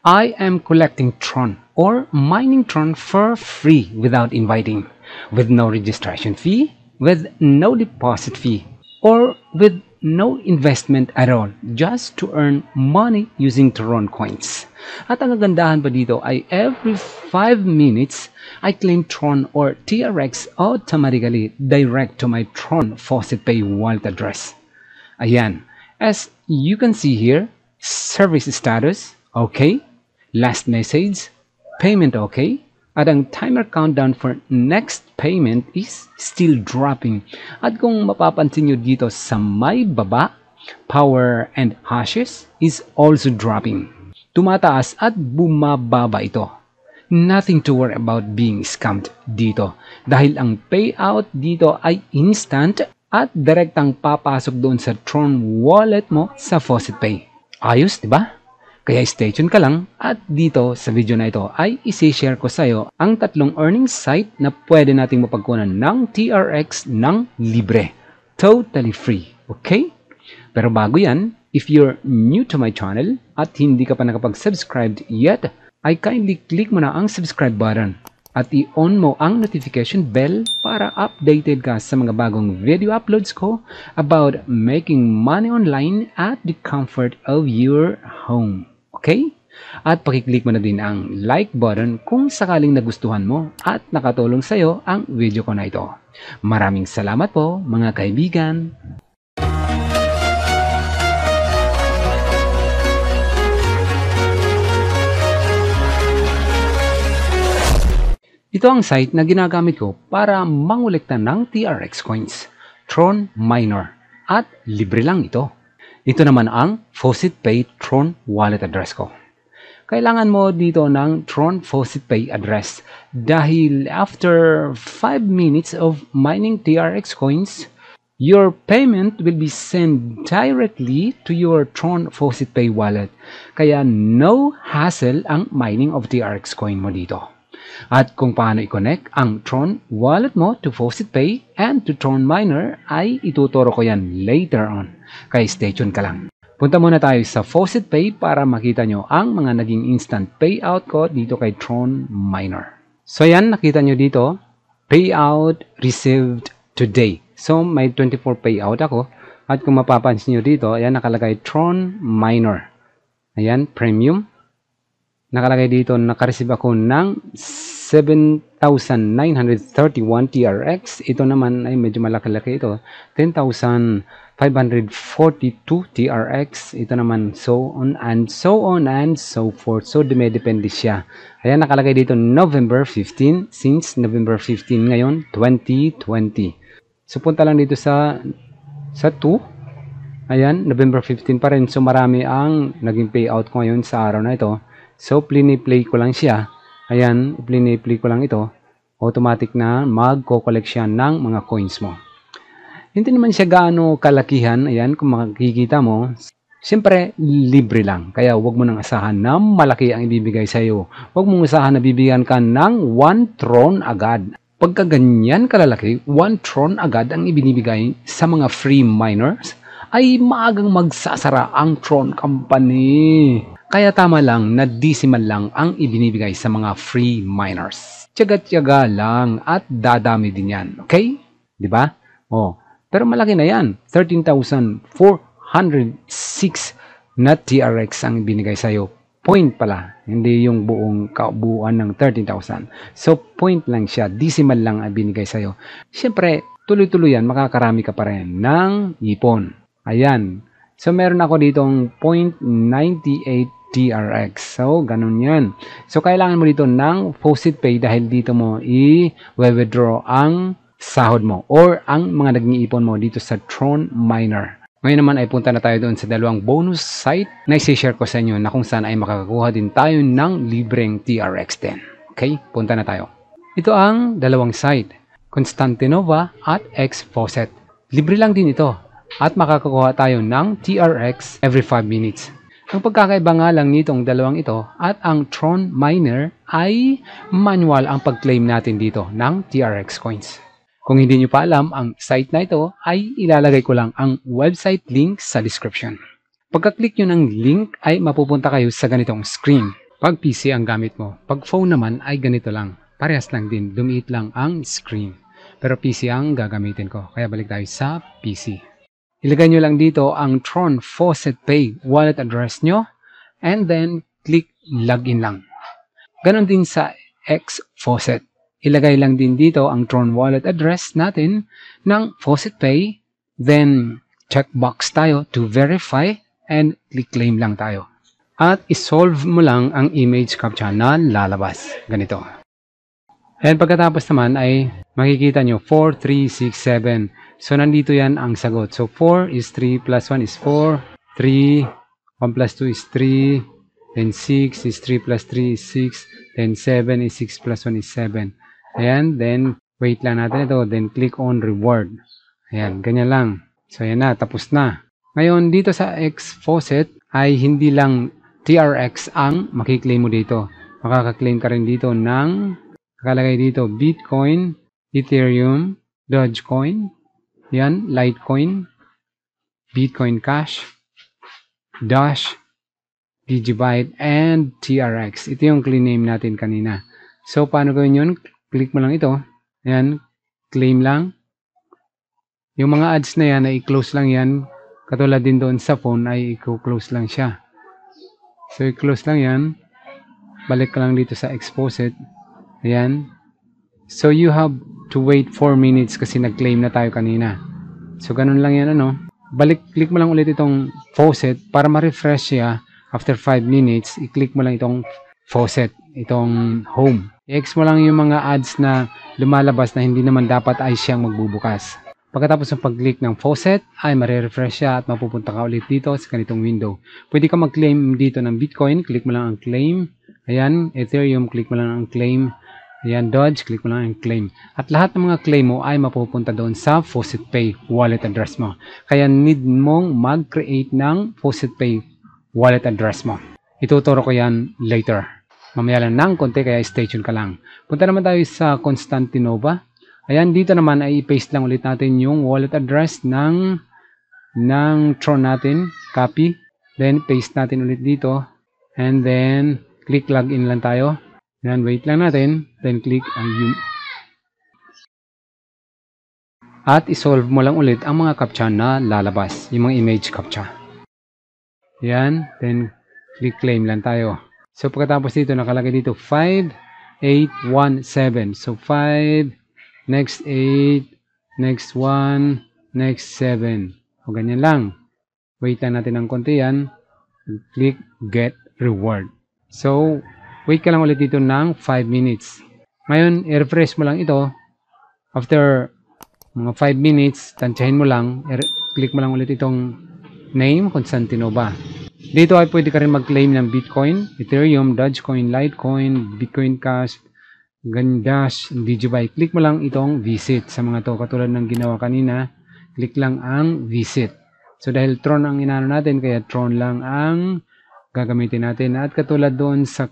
I am collecting Tron or mining Tron for free without inviting, with no registration fee, with no deposit fee, or with no investment at all, just to earn money using Tron coins. At ang kagandahan pa dito ay every 5 minutes, I claim Tron or TRX automatically direct to my Tron FaucetPay wallet address. Ayan, as you can see here, service status, okay. Last message, payment okay, at ang timer countdown for next payment is still dropping. At kung mapapansin nyo dito sa may baba, power and hashes is also dropping. Tumataas at bumababa ito. Nothing to worry about being scammed dito dahil ang payout dito ay instant at direktang papasok doon sa Tron wallet mo sa FaucetPay. Ayos, di ba? Kaya stay tuned ka lang at dito sa video na ito ay isi-share ko sa iyo ang 3 earning site na pwede nating mapagkunan ng TRX ng libre. Totally free. Okay? Pero bago yan, if you're new to my channel at hindi ka pa nakapag-subscribe yet, ay kindly click mo na ang subscribe button at i-on mo ang notification bell para updated ka sa mga bagong video uploads ko about making money online at the comfort of your home. Okay? At pakiclick mo na din ang like button kung sakaling nagustuhan mo at nakatulong sa iyo ang video ko na ito. Maraming salamat po mga kaibigan! Ito ang site na ginagamit ko para mangolekta ng TRX coins, Tron Miner, at libre lang ito. Ito naman ang FaucetPay Tron wallet address ko. Kailangan mo dito ng Tron FaucetPay address dahil after 5 minutes of mining TRX coins, your payment will be sent directly to your Tron FaucetPay wallet. Kaya no hassle ang mining of TRX coin mo dito. At kung paano i-connect ang Tron wallet mo to FaucetPay and to Tron Miner ay ituturo ko yan later on. Kaya stay tuned ka lang. Punta muna tayo sa FaucetPay para makita nyo ang mga naging instant payout ko dito kay Tron Miner. So yan, nakita nyo dito, payout received today. So may 24 payout ako. At kung mapapansin nyo dito, ayan nakalagay Tron Miner. Ayan, premium. Nakalagay dito, nakareceive ako ng 7,931 TRX. Ito naman ay medyo malaki-laki ito. 10,542 TRX. Ito naman so on and so on and so forth. So, dumedepende siya. Ayan, nakalagay dito November 15. Since November 15 ngayon, 2020. So, punta lang dito sa 2. Ayan, November 15 pa rin. So, marami ang naging payout ko ngayon sa araw na ito. So, play ko lang siya. Ayan, play ko lang ito. Automatic na magko-collect siya ng mga coins mo. Hindi naman siya gaano kalakihan. Ayan, kung makikita mo, siyempre, libre lang. Kaya huwag mo nang asahan na malaki ang ibibigay sa iyo. Huwag mong asahan na bibigyan ka ng 1 Tron agad. Pagka ganyan kalalaki, 1 Tron agad ang ibinibigay sa mga free miners, ay maagang magsasara ang Tron Company. Kaya tama lang na decimal lang ang ibinibigay sa mga free miners. Tiyaga-tiyaga lang at dadami din yan. Okay? Diba? Oh, pero malaki na yan. 13,406 na TRX ang ibinigay sa'yo. Point pala. Hindi yung buong kabuuan ng 13,000. So, point lang siya. Decimal lang ang binigay sa'yo. Siyempre, tuloy-tuloy yan. Makakarami ka pa rin ng ipon. Ayan. So, meron ako ditong 0.98 TRX. So, ganun yan. So, kailangan mo dito ng FaucetPay dahil dito mo i-withdraw ang sahod mo or ang mga naging ipon mo dito sa Tron Miner. Ngayon naman ay punta na tayo doon sa 2 bonus site na i-share ko sa inyo na kung saan ay makakakuha din tayo ng libreng TRX din. Okay? Punta na tayo. Ito ang 2 site. Constantinova at Xfaucet. Libre lang din ito. At makakakuha tayo ng TRX every 5 minutes. Ang pagkakaiba nga lang nitong 2 ito at ang Tron Miner ay manual ang pag-claim natin dito ng TRX coins. Kung hindi nyo pa alam, ang site na ito ay ilalagay ko lang ang website link sa description. Pagka-click nyo ng link ay mapupunta kayo sa ganitong screen. Pag PC ang gamit mo, pag phone naman ay ganito lang. Parehas lang din, lumiit lang ang screen. Pero PC ang gagamitin ko, kaya balik tayo sa PC. Ilagay nyo lang dito ang Tron Faucet Pay wallet address nyo and then click login lang. Ganon din sa X Faucet. Ilagay lang din dito ang Tron wallet address natin ng Faucet Pay, then checkbox tayo to verify and click claim lang tayo. At isolve mo lang ang image captcha na lalabas. Ganito. And pagkatapos naman ay makikita nyo 4, 3, 6, 7. So nandito yan ang sagot. So 4 is 3 plus 1 is 4. 3, 1 plus 2 is 3. Then 6 is 3 plus 3 is 6. Then 7 is 6 plus 1 is 7. Ayan. Then wait lang natin ito. Then click on reward. Ayan. Ganyan lang. So ayan na. Tapos na. Ngayon dito sa X Faucet ay hindi lang TRX ang makiklaim mo dito. Makaka-claim ka rin dito ng nakalagay dito Bitcoin, Ethereum, Dogecoin, yan, Litecoin, Bitcoin Cash, Dash, Digibyte, and TRX. Ito yung clean name natin kanina. So, paano gawin yun? Click mo lang ito. Yan, claim lang. Yung mga ads na yan, ay i-close lang yan. Katulad din doon sa phone, ay i-close lang siya. So, i-close lang yan. Balik ka lang dito sa X Faucet. Ayan. So, you have to wait 4 minutes kasi nag-claim na tayo kanina. So, ganun lang yan, ano. Click mo lang ulit itong faucet para ma-refresh siya. After 5 minutes, i-click mo lang itong faucet, itong home. I-X mo lang yung mga ads na lumalabas na hindi naman dapat ay siyang magbubukas. Pagkatapos ng pag-click ng faucet, ay ma-refresh siya at mapupunta ka ulit dito sa ganitong window. Pwede ka mag-claim dito ng Bitcoin, click mo lang ang claim. Ayan, Ethereum, click mo lang ang claim. Ayan, Doge, click mo lang ang claim. At lahat ng mga claim mo ay mapupunta doon sa Faucet Pay wallet address mo. Kaya need mong mag-create ng Faucet Pay wallet address mo. Ituturo ko yan later. Mamaya lang ng konti, kaya stay tuned ka lang. Punta naman tayo sa Constantinova. Ayan, dito naman ay i-paste lang ulit natin yung wallet address ng Tron natin. Copy. Then, paste natin ulit dito. And then, click login lang tayo. Then, wait lang natin. Then, click yung at isolve mo lang ulit ang mga captcha na lalabas. Yung mga image captcha. Ayan. Then, click claim lang tayo. So, pagkatapos dito, nakalagay dito 5817. So, 5, next 8, next 1, next 7. O ganyan lang. Wait lang natin ng konti yan. Click get reward. So, wait ka lang ulit dito ng 5 minutes. Ngayon, i-refresh mo lang ito. After mga 5 minutes, tansyahin mo lang. Click mo lang ulit itong name, Constantinova. Dito ay pwede ka rin mag-claim ng Bitcoin, Ethereum, Dogecoin, Litecoin, Bitcoin Cash, Dash, Digibyte. Click mo lang itong visit sa mga to. Katulad ng ginawa kanina, click lang ang visit. So dahil Tron ang inano natin, kaya Tron lang ang gagamitin natin. At katulad doon sa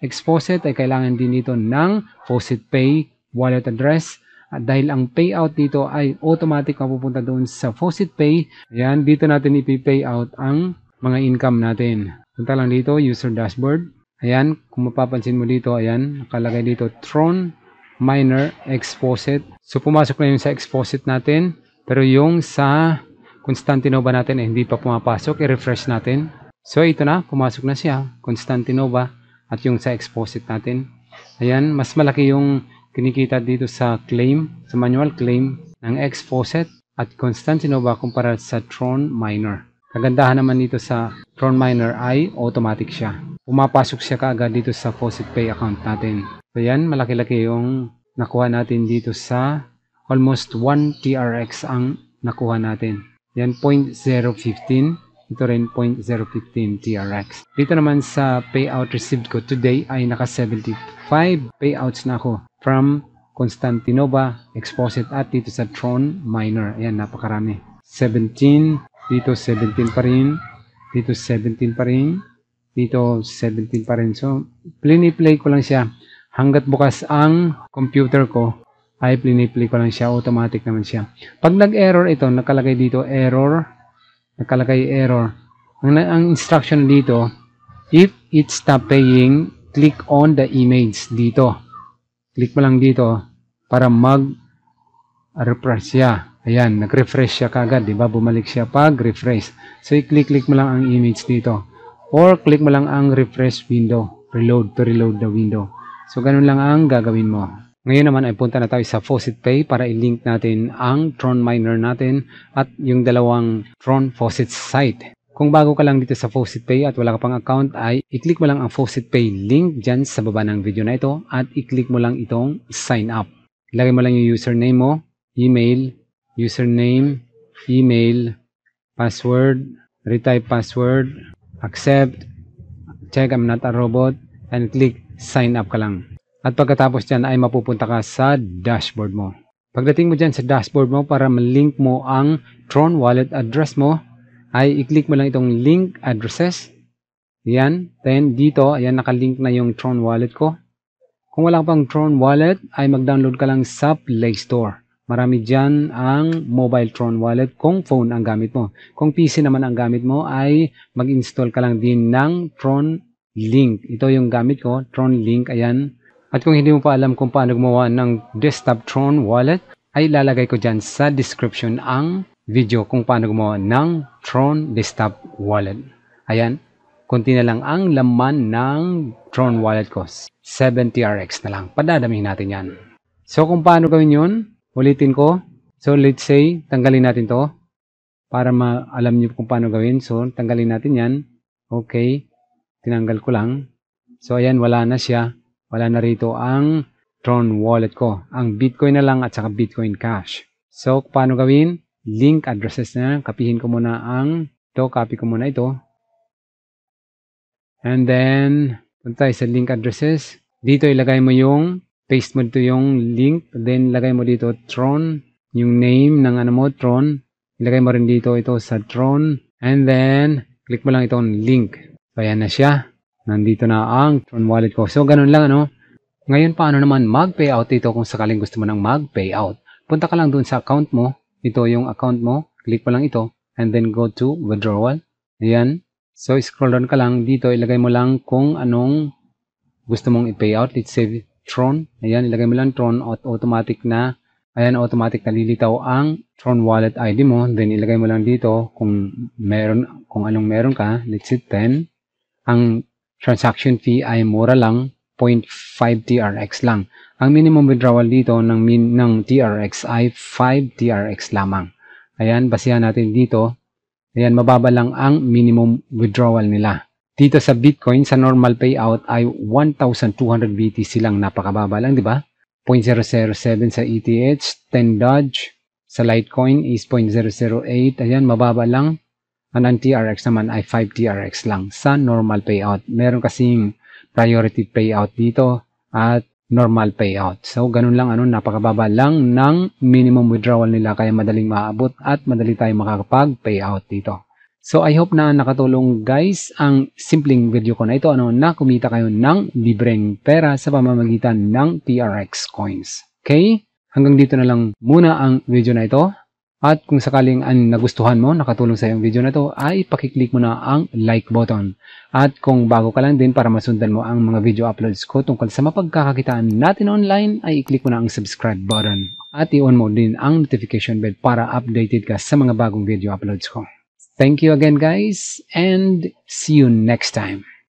X Faucet ay kailangan din dito ng Faucet Pay wallet address. At dahil ang payout dito ay automatic mapupunta doon sa Faucet Pay, ayan, dito natin ipipay out ang mga income natin. Punta lang dito, user dashboard. Ayan, kung mapapansin mo dito, ayan, nakalagay dito Tron Miner X Faucet. So pumasok na yung sa X Faucet natin, pero yung sa Constantinova natin ay hindi pa pumapasok. I-refresh natin. So ito na, pumasok na siya, Constantinova, at yung sa X Faucet natin. Ayan, mas malaki yung kinikita dito sa claim, sa manual claim ng X Faucet at Constantinova kumpara sa Tron Miner. Kagandahan naman dito sa Tron Miner ay automatic siya. Pumapasok siya kaagad dito sa Faucet Pay account natin. So yan, malaki-laki yung nakuha natin dito sa almost 1 TRX ang nakuha natin. Yan, 0.015. Ito rin 0.015 TRX. Dito naman sa payout received ko today ay naka 75 payouts na ako from Constantinova, X Faucet at dito sa Tron Miner. Ayan, napakarami. 17, dito 17 pa rin, dito 17 pa rin, dito 17 pa rin. So, play ko lang siya. Hanggat bukas ang computer ko, ay play ko lang siya. Automatic naman siya. Pag nag-error ito, nakalagay dito error, nakalagay error. Ang instruction dito, If it stop paying, click on the image dito. Click mo lang dito para mag-refresh siya. Ayan, nag-refresh siya kagad, di ba? Bumalik siya pag refresh. So, i-click mo lang ang image dito. Or, click mo lang ang refresh window. Reload to reload the window. So, ganun lang ang gagawin mo. Ngayon naman ay punta na tayo sa Faucet Pay para i-link natin ang Tron Miner natin at yung dalawang Tron Faucet site. Kung bago ka lang dito sa Faucet Pay at wala ka pang account ay i-click mo lang ang Faucet Pay link dyan sa baba ng video na ito at i-click mo lang itong sign up. Ilagay mo lang yung username mo, email, username, email, password, retype password, accept, check I'm not a robot, and click sign up ka lang. At pagkatapos dyan ay mapupunta ka sa dashboard mo. Pagdating mo dyan sa dashboard mo para malink mo ang Tron wallet address mo, ay i-click mo lang itong link addresses. Yan. Then dito, ayan, nakalink na yung Tron wallet ko. Kung wala pang Tron wallet, ay mag-download ka lang sa Play Store. Marami dyan ang mobile Tron wallet kung phone ang gamit mo. Kung PC naman ang gamit mo, ay mag-install ka lang din ng Tron Link. Ito yung gamit ko, Tron Link, ayan. At kung hindi mo pa alam kung paano gumawa ng desktop Tron wallet, ay lalagay ko dyan sa description ang video kung paano gumawa ng Tron desktop wallet. Ayan, konti na lang ang laman ng Tron wallet ko. 7 TRX na lang. Padadamihin natin yan. So kung paano gawin yun, ulitin ko. So let's say, tanggalin natin to para alam nyo kung paano gawin. So tanggalin natin yan. Okay, tinanggal ko lang. So ayan, wala na siya. Wala na rito ang Tron wallet ko. Ang Bitcoin na lang at saka Bitcoin Cash. So paano gawin? Link addresses na. Kapihin ko muna copy ko muna ito. And then, punta tayo sa link addresses. Dito ilagay mo paste mo dito yung link. Then, ilagay mo dito Tron. Yung name ng Tron. Ilagay mo rin dito ito sa Tron. And then, click mo lang itong link. So, ayan na siya. Nandito na ang Tron wallet ko. So, ganun lang, Ngayon, paano naman mag-payout dito kung sakaling gusto mo nang mag-payout? Punta ka lang dun sa account mo. Ito yung account mo. Click mo lang ito. And then go to withdrawal. Ayan. So, scroll down ka lang. Dito, ilagay mo lang kung anong gusto mong i-payout. Let's say Tron. Ayan, ilagay mo lang Tron. Automatic na. Ayan, automatic na lilitaw ang Tron wallet ID mo. Then, ilagay mo lang dito kung anong meron ka. Let's say 10. Ang transaction fee ay mura lang. 0.5 TRX lang. Ang minimum withdrawal dito ng TRX ay 5 TRX lamang. Ayan, basihan natin dito. Ayan, mababa lang ang minimum withdrawal nila. Dito sa Bitcoin, sa normal payout ay 1,200 BTC lang. Napakababa lang, di ba? 0.007 sa ETH, 10 Dodge. Sa Litecoin is 0.008. Ayan, mababa lang. Ang TRX naman ay 5 TRX lang sa normal payout. Meron kasing priority payout dito at normal payout. So, ganun lang, napakababa lang ng minimum withdrawal nila kaya madaling maabot at madali tayo makakapag-payout dito. So, I hope na nakatulong guys ang simpleng video ko na ito, na kumita kayo ng libreng pera sa pamamagitan ng TRX coins. Okay? Hanggang dito na lang muna ang video na ito. At kung sakaling nagustuhan mo, nakatulong sa iyong video na ito, ay pakiclick mo na ang like button. At kung bago ka lang din para masundan mo ang mga video uploads ko tungkol sa mapagkakakitaan natin online, ay i-click mo na ang subscribe button. At i-on mo din ang notification bell para updated ka sa mga bagong video uploads ko. Thank you again guys, and see you next time.